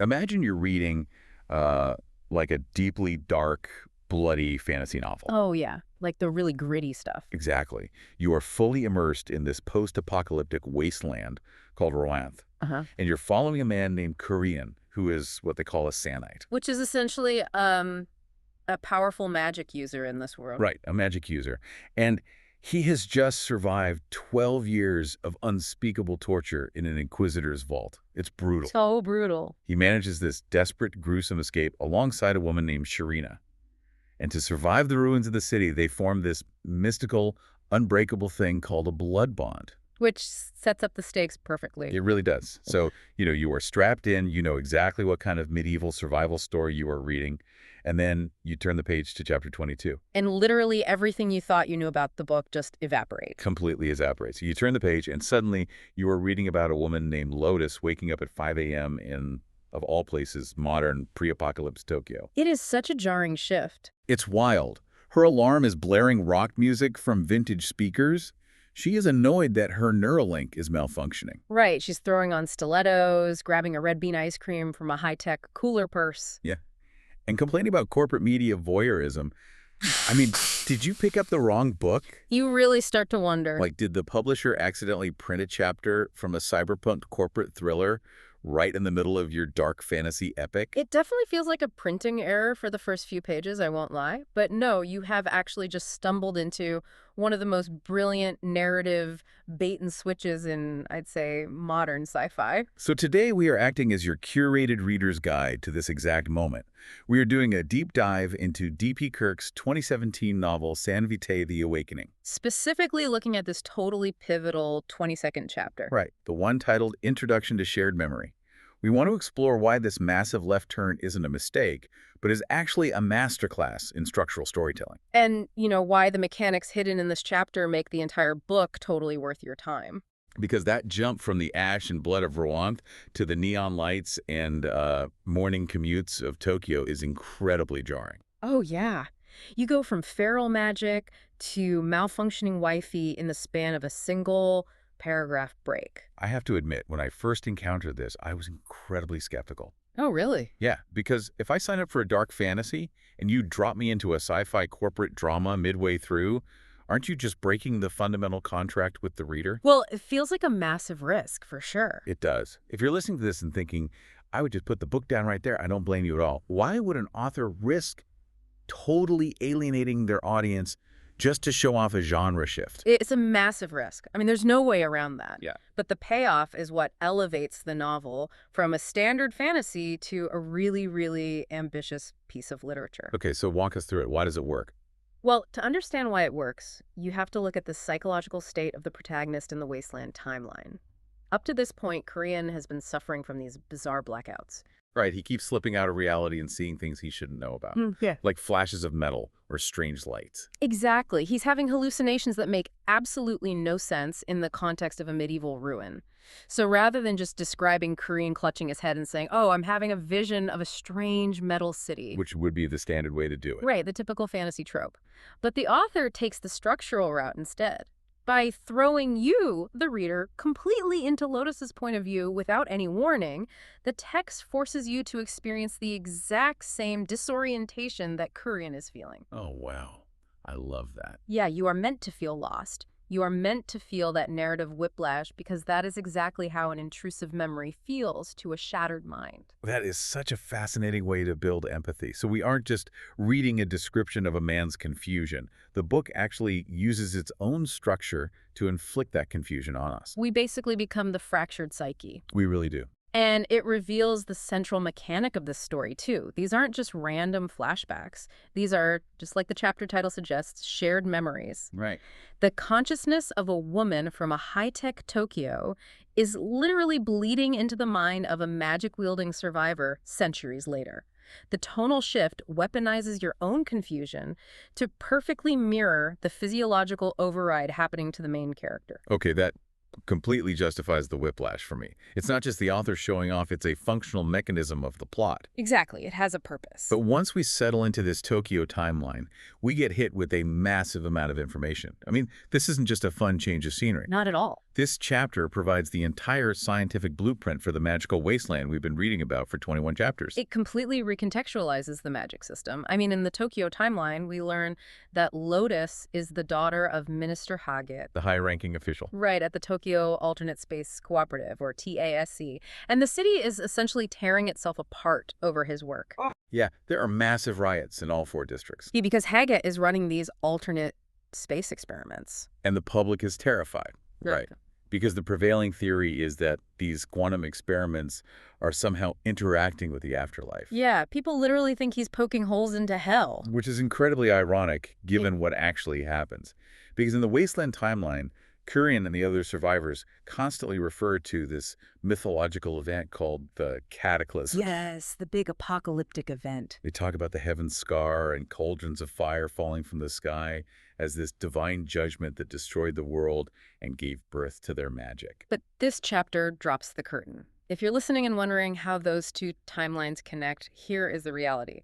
Imagine you're reading like a deeply dark, bloody fantasy novel. Oh, yeah. Like the really gritty stuff. Exactly. You are fully immersed in this post-apocalyptic wasteland called Roanth. Uh-huh. And you're following a man named Kurien, who is what they call a Sanite. Which is essentially a powerful magic user in this world. Right, a magic user. And he has just survived 12 years of unspeakable torture in an Inquisitor's vault. It's brutal. So brutal. He manages this desperate, gruesome escape alongside a woman named Sharina. And to survive the ruins of the city, they form this mystical, unbreakable thing called a blood bond. Which sets up the stakes perfectly. It really does. So, you are strapped in, you know exactly what kind of medieval survival story you are reading, and then you turn the page to chapter 22. And literally everything you thought you knew about the book just evaporates. Completely evaporates. You turn the page, and suddenly you are reading about a woman named Lotus waking up at 5 a.m. in, of all places, modern pre-apocalypse Tokyo. It is such a jarring shift. It's wild. Her alarm is blaring rock music from vintage speakers. She is annoyed that her Neuralink is malfunctioning. Right. She's throwing on stilettos, grabbing a red bean ice cream from a high-tech cooler purse. Yeah. And complaining about corporate media voyeurism. I mean, did you pick up the wrong book? You really start to wonder. Like, did the publisher accidentally print a chapter from a cyberpunk corporate thriller right in the middle of your dark fantasy epic? It definitely feels like a printing error for the first few pages, I won't lie. But no, you have actually just stumbled into one of the most brilliant narrative bait and switches in, I'd say, modern sci-fi. So today we are acting as your curated reader's guide to this exact moment. We are doing a deep dive into D.P. Kirk's 2017 novel, San Vitae, The Awakening. Specifically looking at this totally pivotal 22nd chapter. Right, the one titled Introduction to Shared Memory. We want to explore why this massive left turn isn't a mistake, but is actually a masterclass in structural storytelling. And, why the mechanics hidden in this chapter make the entire book totally worth your time. Because that jump from the ash and blood of Roanth to the neon lights and morning commutes of Tokyo is incredibly jarring. Oh, yeah. You go from feral magic to malfunctioning wifey in the span of a single paragraph break. I have to admit, when I first encountered this, I was incredibly skeptical. Oh, really? Yeah, because if I sign up for a dark fantasy and you drop me into a sci-fi corporate drama midway through, aren't you just breaking the fundamental contract with the reader? Well, it feels like a massive risk, for sure. It does. If you're listening to this and thinking, I would just put the book down right there, I don't blame you at all. Why would an author risk totally alienating their audience just to show off a genre shift? It's a massive risk. I mean, there's no way around that. Yeah. But the payoff is what elevates the novel from a standard fantasy to a really, really ambitious piece of literature. Okay, so walk us through it. Why does it work? Well, to understand why it works, you have to look at the psychological state of the protagonist in the Wasteland timeline. Up to this point, Kurien has been suffering from these bizarre blackouts. Right, he keeps slipping out of reality and seeing things he shouldn't know about. Yeah. Like flashes of metal or strange lights. Exactly. He's having hallucinations that make absolutely no sense in the context of a medieval ruin. So rather than just describing Kurien clutching his head and saying, oh, I'm having a vision of a strange metal city. Which would be the standard way to do it. Right, the typical fantasy trope. But the author takes the structural route instead. By throwing you, the reader, completely into Lotus's point of view without any warning, the text forces you to experience the exact same disorientation that Kurien is feeling. Oh, wow. I love that. Yeah, you are meant to feel lost. You are meant to feel that narrative whiplash because that is exactly how an intrusive memory feels to a shattered mind. That is such a fascinating way to build empathy. So we aren't just reading a description of a man's confusion. The book actually uses its own structure to inflict that confusion on us. We basically become the fractured psyche. We really do. And it reveals the central mechanic of this story, too. These aren't just random flashbacks. These are, just like the chapter title suggests, shared memories. Right. The consciousness of a woman from a high-tech Tokyo is literally bleeding into the mind of a magic-wielding survivor centuries later. The tonal shift weaponizes your own confusion to perfectly mirror the physiological override happening to the main character. Okay, that completely justifies the whiplash for me. It's not just the author showing off, it's a functional mechanism of the plot. Exactly, it has a purpose. But once we settle into this Tokyo timeline, we get hit with a massive amount of information. I mean, this isn't just a fun change of scenery. Not at all. This chapter provides the entire scientific blueprint for the magical wasteland we've been reading about for 21 chapters. It completely recontextualizes the magic system. I mean, in the Tokyo timeline, we learn that Lotus is the daughter of Minister Hagit. The high-ranking official. Right, at the Tokyo Alternate Space Cooperative, or TASC. And the city is essentially tearing itself apart over his work. Yeah, there are massive riots in all 4 districts. Yeah, because Hagit is running these alternate space experiments. And the public is terrified. Right. Because the prevailing theory is that these quantum experiments are somehow interacting with the afterlife. Yeah, people literally think he's poking holes into hell. Which is incredibly ironic, given what actually happens. Because in the Wasteland timeline, Kurien and the other survivors constantly refer to this mythological event called the cataclysm. Yes, the big apocalyptic event. They talk about the heaven's scar and cauldrons of fire falling from the sky as this divine judgment that destroyed the world and gave birth to their magic. But this chapter drops the curtain. If you're listening and wondering how those 2 timelines connect, here is the reality.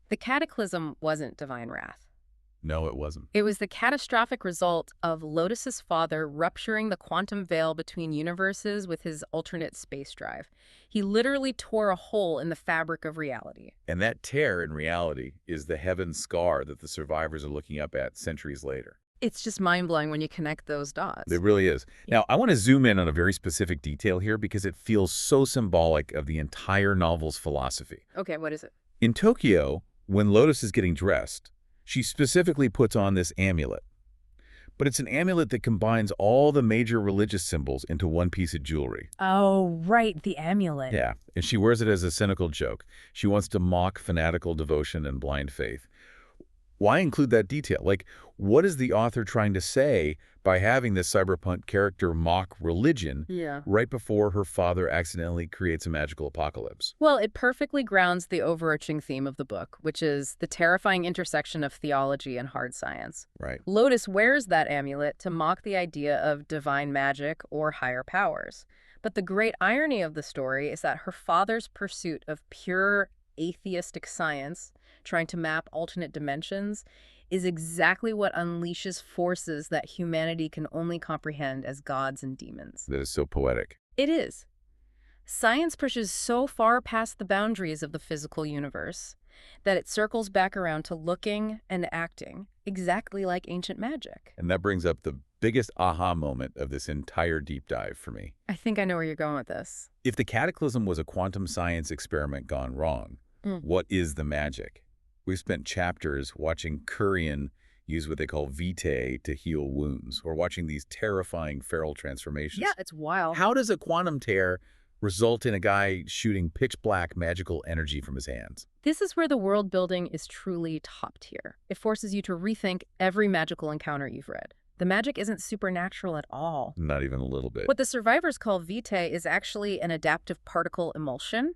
The cataclysm wasn't divine wrath. No, it wasn't. It was the catastrophic result of Lotus's father rupturing the quantum veil between universes with his alternate space drive. He literally tore a hole in the fabric of reality. And that tear in reality is the heaven's scar that the survivors are looking up at centuries later. It's just mind-blowing when you connect those dots. It really is. Now, I want to zoom in on a very specific detail here because it feels so symbolic of the entire novel's philosophy. Okay, what is it? In Tokyo, when Lotus is getting dressed, she specifically puts on this amulet. But it's an amulet that combines all the major religious symbols into one piece of jewelry. Oh, right, the amulet. Yeah, and she wears it as a cynical joke. She wants to mock fanatical devotion and blind faith. Why include that detail? Like, what is the author trying to say by having this cyberpunk character mock religion right before her father accidentally creates a magical apocalypse? Well, it perfectly grounds the overarching theme of the book, which is the terrifying intersection of theology and hard science. Right. Lotus wears that amulet to mock the idea of divine magic or higher powers. But the great irony of the story is that her father's pursuit of pure atheistic science, trying to map alternate dimensions, is exactly what unleashes forces that humanity can only comprehend as gods and demons. That is so poetic. It is. Science pushes so far past the boundaries of the physical universe that it circles back around to looking and acting exactly like ancient magic. And that brings up the biggest aha moment of this entire deep dive for me. I think I know where you're going with this. If the cataclysm was a quantum science experiment gone wrong, what is the magic? We've spent chapters watching Kurien use what they call Vitae to heal wounds, or watching these terrifying feral transformations. Yeah, it's wild. How does a quantum tear result in a guy shooting pitch black magical energy from his hands? This is where the world building is truly top tier. It forces you to rethink every magical encounter you've read. The magic isn't supernatural at all. Not even a little bit. What the survivors call Vitae is actually an adaptive particle emulsion.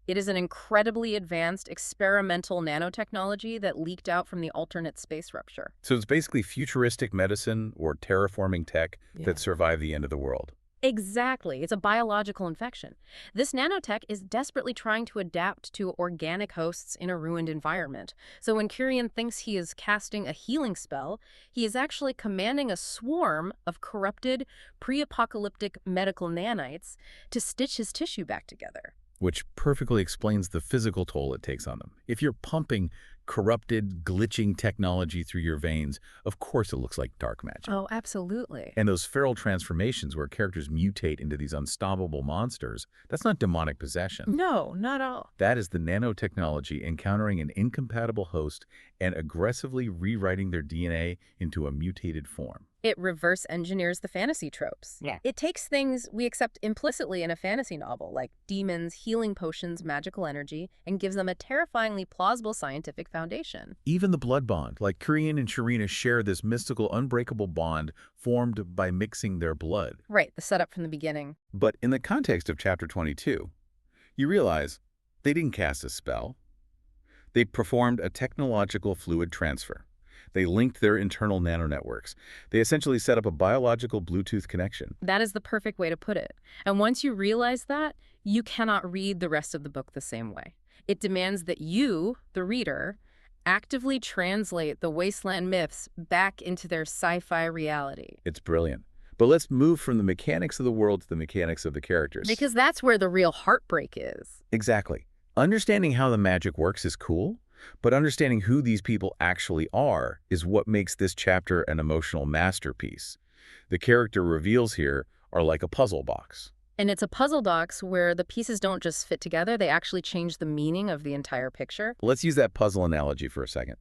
It is an incredibly advanced experimental nanotechnology that leaked out from the alternate space rupture. So it's basically futuristic medicine or terraforming tech that survived the end of the world. Exactly. It's a biological infection. This nanotech is desperately trying to adapt to organic hosts in a ruined environment. So when Kurien thinks he is casting a healing spell, he is actually commanding a swarm of corrupted, pre-apocalyptic medical nanites to stitch his tissue back together. Which perfectly explains the physical toll it takes on them. If you're pumping corrupted, glitching technology through your veins, of course it looks like dark magic. Oh, absolutely. And those feral transformations where characters mutate into these unstoppable monsters, that's not demonic possession. No, not at all. That is the nanotechnology encountering an incompatible host and aggressively rewriting their DNA into a mutated form. It reverse engineers the fantasy tropes. Yeah. It takes things we accept implicitly in a fantasy novel, like demons, healing potions, magical energy, and gives them a terrifyingly plausible scientific foundation. Even the blood bond, like Kurien and Sharina share this mystical, unbreakable bond formed by mixing their blood. Right, the setup from the beginning. But in the context of Chapter 22, you realize they didn't cast a spell. They performed a technological fluid transfer. They linked their internal nanonetworks. They essentially set up a biological Bluetooth connection. That is the perfect way to put it. And once you realize that, you cannot read the rest of the book the same way. It demands that you, the reader, actively translate the wasteland myths back into their sci-fi reality. It's brilliant. But let's move from the mechanics of the world to the mechanics of the characters. Because that's where the real heartbreak is. Exactly. Understanding how the magic works is cool, but understanding who these people actually are is what makes this chapter an emotional masterpiece. The character reveals here are like a puzzle box. And it's a puzzle box where the pieces don't just fit together, they actually change the meaning of the entire picture. Let's use that puzzle analogy for a second.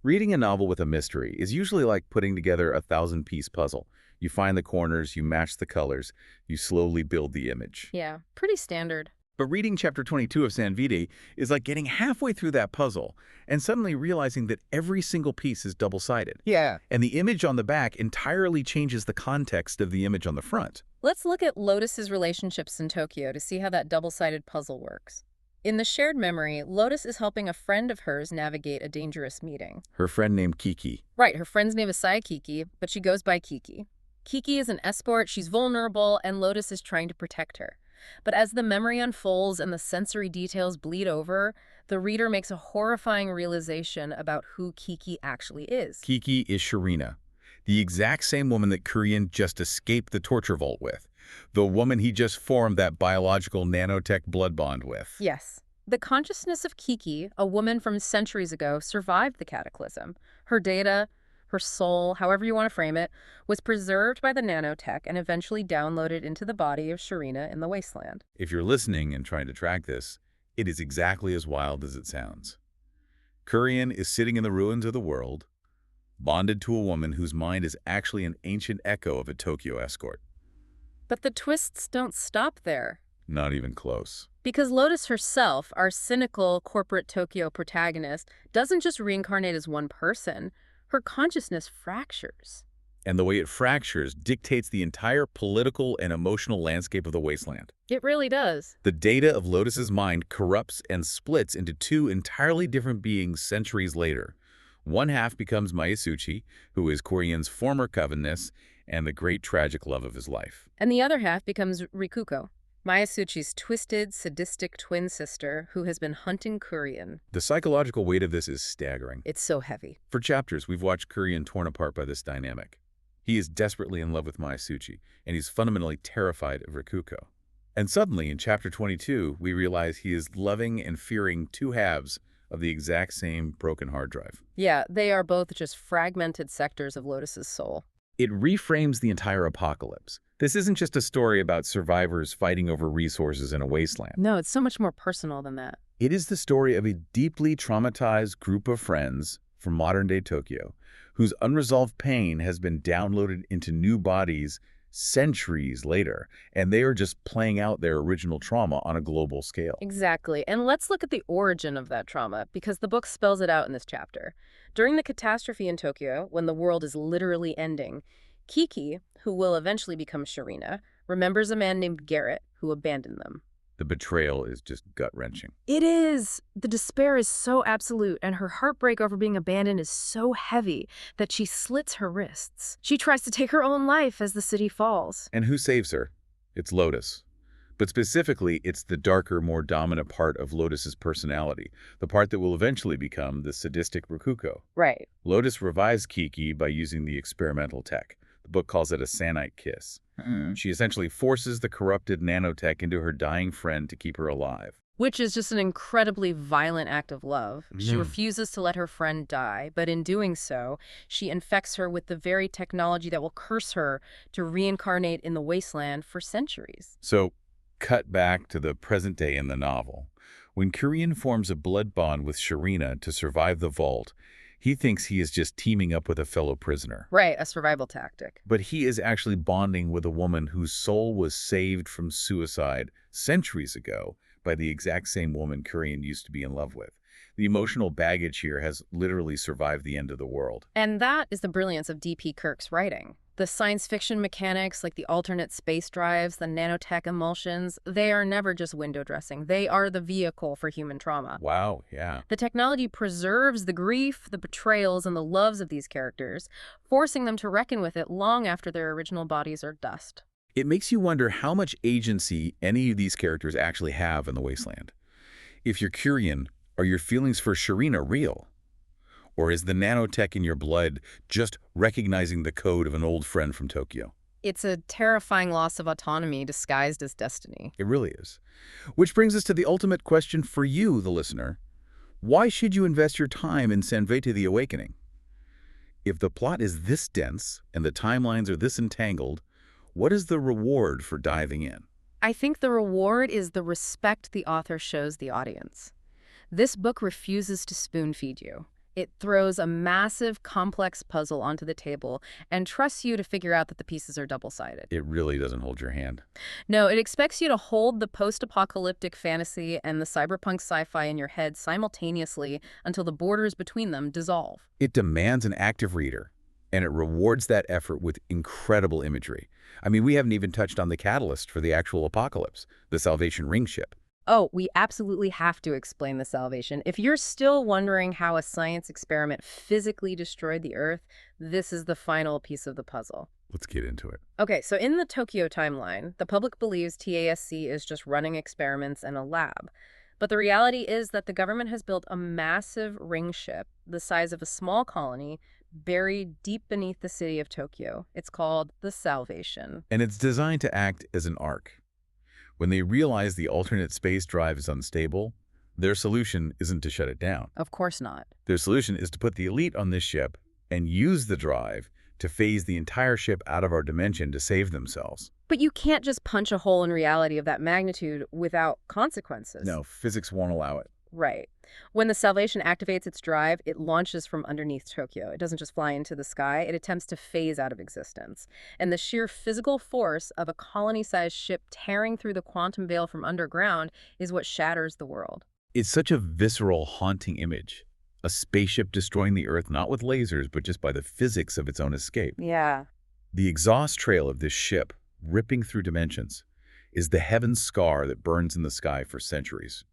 Reading a novel with a mystery is usually like putting together a 1,000-piece puzzle. You find the corners, you match the colors, you slowly build the image. Yeah, pretty standard. But reading chapter 22 of San Vitae is like getting halfway through that puzzle and suddenly realizing that every single piece is double-sided. Yeah. And the image on the back entirely changes the context of the image on the front. Let's look at Lotus's relationships in Tokyo to see how that double-sided puzzle works. In the shared memory, Lotus is helping a friend of hers navigate a dangerous meeting. Her friend named Kiki. Right, her friend's name is Kiki, but she goes by Kiki. Kiki is an escort, she's vulnerable, and Lotus is trying to protect her. But as the memory unfolds and the sensory details bleed over, the reader makes a horrifying realization about who Kiki actually is. Kiki is Sharina, the exact same woman that Kurien just escaped the torture vault with. The woman he just formed that biological nanotech blood bond with. Yes. The consciousness of Kiki, a woman from centuries ago, survived the cataclysm. Her data, her soul, however you want to frame it, was preserved by the nanotech and eventually downloaded into the body of Sharina in the wasteland. If you're listening and trying to track this, it is exactly as wild as it sounds. Kurien is sitting in the ruins of the world, bonded to a woman whose mind is actually an ancient echo of a Tokyo escort. But the twists don't stop there. Not even close. Because Lotus herself, our cynical corporate Tokyo protagonist, doesn't just reincarnate as one person. Her consciousness fractures. And the way it fractures dictates the entire political and emotional landscape of the wasteland. It really does. The data of Lotus's mind corrupts and splits into two entirely different beings centuries later. One half becomes Myasuchi, who is Kurien's former Covenness and the great tragic love of his life. And the other half becomes Rikuko, Myasuchi's twisted, sadistic twin sister who has been hunting Kurien. The psychological weight of this is staggering. It's so heavy. For chapters, we've watched Kurien torn apart by this dynamic. He is desperately in love with Myasuchi, and he's fundamentally terrified of Rikuko. And suddenly, in chapter 22, we realize he is loving and fearing two halves of the exact same broken hard drive. Yeah, they are both just fragmented sectors of Lotus's soul. It reframes the entire apocalypse. This isn't just a story about survivors fighting over resources in a wasteland. No, it's so much more personal than that. It is the story of a deeply traumatized group of friends from modern-day Tokyo whose unresolved pain has been downloaded into new bodies centuries later, and they are just playing out their original trauma on a global scale. Exactly. And let's look at the origin of that trauma, because the book spells it out in this chapter. During the catastrophe in Tokyo, when the world is literally ending, Kiki, who will eventually become Sharina, remembers a man named Garrett who abandoned them. The betrayal is just gut-wrenching. It is. The despair is so absolute, and her heartbreak over being abandoned is so heavy that she slits her wrists. She tries to take her own life as the city falls. And who saves her? It's Lotus. But specifically, it's the darker, more dominant part of Lotus's personality, the part that will eventually become the sadistic Rikuko. Right. Lotus revives Kiki by using the experimental tech. The book calls it a sanite kiss. She essentially forces the corrupted nanotech into her dying friend to keep her alive. Which is just an incredibly violent act of love. She refuses to let her friend die, but in doing so, she infects her with the very technology that will curse her to reincarnate in the wasteland for centuries. So, cut back to the present day in the novel. When Kurien forms a blood bond with Sharina to survive the vault, he thinks he is just teaming up with a fellow prisoner. Right, a survival tactic. But he is actually bonding with a woman whose soul was saved from suicide centuries ago by the exact same woman Kurien used to be in love with. The emotional baggage here has literally survived the end of the world. And that is the brilliance of D.P. Kirk's writing. The science fiction mechanics, like the alternate space drives, the nanotech emulsions, they are never just window dressing. They are the vehicle for human trauma. Wow, yeah. The technology preserves the grief, the betrayals, and the loves of these characters, forcing them to reckon with it long after their original bodies are dust. It makes you wonder how much agency any of these characters actually have in the wasteland. If you're Kurien, are your feelings for Sharina real? Or is the nanotech in your blood just recognizing the code of an old friend from Tokyo? It's a terrifying loss of autonomy disguised as destiny. It really is. Which brings us to the ultimate question for you, the listener. Why should you invest your time in San Vitae the Awakening? If the plot is this dense and the timelines are this entangled, what is the reward for diving in? I think the reward is the respect the author shows the audience. This book refuses to spoon-feed you. It throws a massive, complex puzzle onto the table and trusts you to figure out that the pieces are double-sided. It really doesn't hold your hand. No, it expects you to hold the post-apocalyptic fantasy and the cyberpunk sci-fi in your head simultaneously until the borders between them dissolve. It demands an active reader, and it rewards that effort with incredible imagery. I mean, we haven't even touched on the catalyst for the actual apocalypse, the Salvation Ring ship. Oh, we absolutely have to explain the salvation. If you're still wondering how a science experiment physically destroyed the Earth, this is the final piece of the puzzle. Let's get into it. Okay, so in the Tokyo timeline, the public believes TASC is just running experiments in a lab. But the reality is that the government has built a massive ring ship the size of a small colony buried deep beneath the city of Tokyo. It's called the Salvation. And it's designed to act as an ark. When they realize the alternate space drive is unstable, their solution isn't to shut it down. Of course not. Their solution is to put the elite on this ship and use the drive to phase the entire ship out of our dimension to save themselves. But you can't just punch a hole in reality of that magnitude without consequences. No, physics won't allow it. Right. When the Salvation activates its drive, it launches from underneath Tokyo. It doesn't just fly into the sky, it attempts to phase out of existence. And the sheer physical force of a colony-sized ship tearing through the quantum veil from underground is what shatters the world. It's such a visceral, haunting image. A spaceship destroying the Earth not with lasers, but just by the physics of its own escape. Yeah. The exhaust trail of this ship, ripping through dimensions, is the heaven scar that burns in the sky for centuries.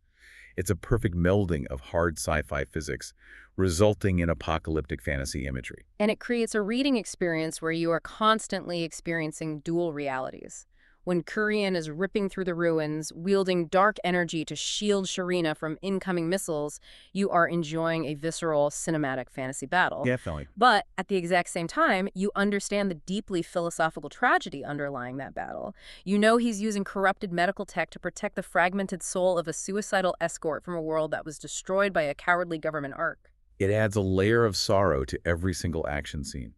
It's a perfect melding of hard sci-fi physics, resulting in apocalyptic fantasy imagery. And it creates a reading experience where you are constantly experiencing dual realities. When Kurien is ripping through the ruins, wielding dark energy to shield Sharina from incoming missiles, you are enjoying a visceral cinematic fantasy battle. Definitely. But at the exact same time, you understand the deeply philosophical tragedy underlying that battle. You know he's using corrupted medical tech to protect the fragmented soul of a suicidal escort from a world that was destroyed by a cowardly government arc. It adds a layer of sorrow to every single action scene.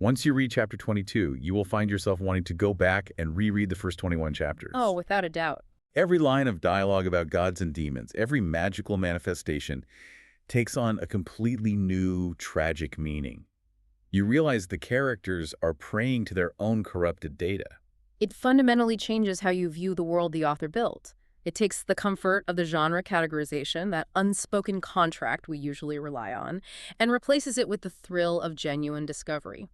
Once you read chapter 22, you will find yourself wanting to go back and reread the first 21 chapters. Oh, without a doubt. Every line of dialogue about gods and demons, every magical manifestation, takes on a completely new, tragic meaning. You realize the characters are praying to their own corrupted data. It fundamentally changes how you view the world the author built. It takes the comfort of the genre categorization, that unspoken contract we usually rely on, and replaces it with the thrill of genuine discovery.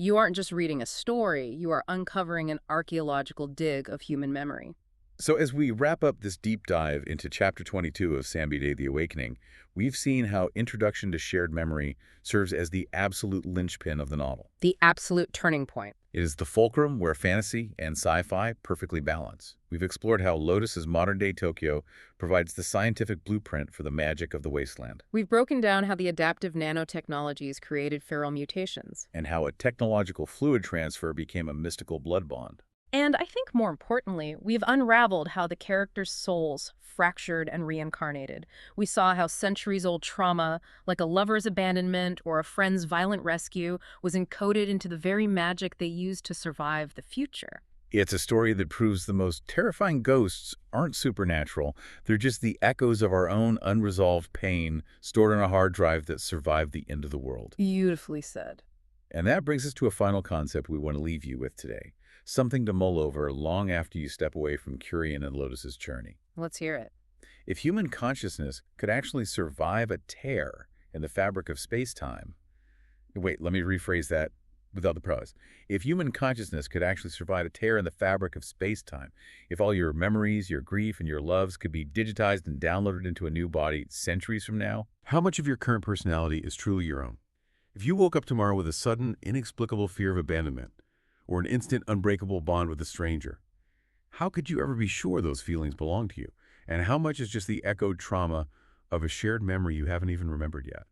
You aren't just reading a story, you are uncovering an archaeological dig of human memory. So as we wrap up this deep dive into chapter 22 of San Vitae the Awakening, we've seen how Introduction to Shared Memory serves as the absolute linchpin of the novel. The absolute turning point. It is the fulcrum where fantasy and sci-fi perfectly balance. We've explored how Lotus's modern-day Tokyo provides the scientific blueprint for the magic of the wasteland. We've broken down how the adaptive nanotechnologies created feral mutations. And how a technological fluid transfer became a mystical blood bond. And I think more importantly, we've unraveled how the characters' souls fractured and reincarnated. We saw how centuries-old trauma, like a lover's abandonment or a friend's violent rescue, was encoded into the very magic they used to survive the future. It's a story that proves the most terrifying ghosts aren't supernatural. They're just the echoes of our own unresolved pain stored on a hard drive that survived the end of the world. Beautifully said. And that brings us to a final concept we want to leave you with today. Something to mull over long after you step away from Kurien and Lotus's journey. Let's hear it. If human consciousness could actually survive a tear in the fabric of space-time... Wait, let me rephrase that without the prose. If human consciousness could actually survive a tear in the fabric of space-time, if all your memories, your grief, and your loves could be digitized and downloaded into a new body centuries from now, how much of your current personality is truly your own? If you woke up tomorrow with a sudden, inexplicable fear of abandonment, or an instant, unbreakable bond with a stranger, how could you ever be sure those feelings belong to you? And how much is just the echoed trauma of a shared memory you haven't even remembered yet?